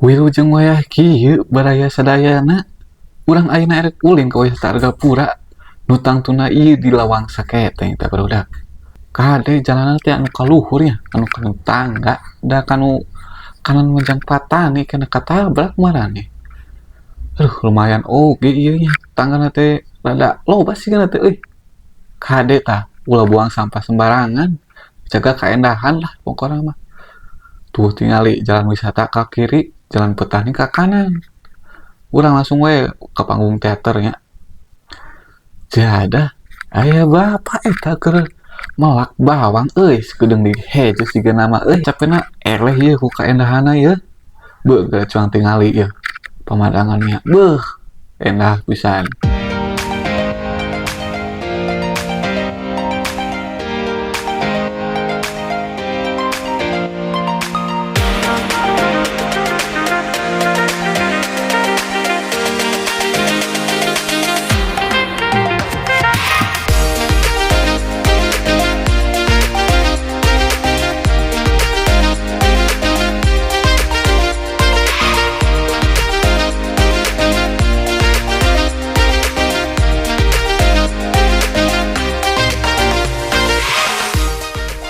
Wilujeng wayah kieu baraya sadayana urang ayeuna erek ulin ka wisata Argapura nu tangtuna ieu di lawang saketeng teh barudak. Kade jalanan teh anu kaluhur ya, anu kana tangga da kanu kanan menjang patani kena katabrak marane. Lumayan oge ieu nya, tanggana teh rada loba sigana teh euy. Kade tah ulah buang sampah sembarangan, jaga kaendahan lah pokona mah. Tuh tingali jalan wisata ka kiri, jalan petani ka kanan. Urang langsung we ke panggung teaternya. Jadah, aya bapak eta keur malak bawang euy, sikedeung di hejo siga nama euy. Capena eleh ieu ku kaendahanna ieu. Beuh geura cuang tingali ieu. Pemandangannya, beuh, endah pisan.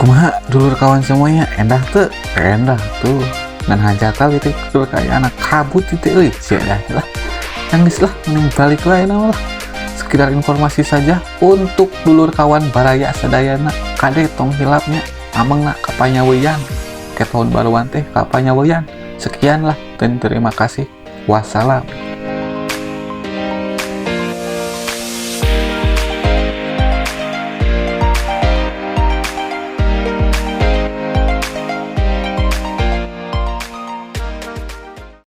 Kumaha dulur kawan semuanya, endah tuh, endah tuh. Dan hajatan itu dulur kayak anak kabut itu euy, sia lah. Nangis lah, mending balik wae lah. Sekedar informasi saja untuk dulur kawan baraya sadayana, kade tong hilapnya amengna kapanyaweyan. Ke tahun baruan teh kapanyaweyan. Sekian lah dan terima kasih. Wassalam.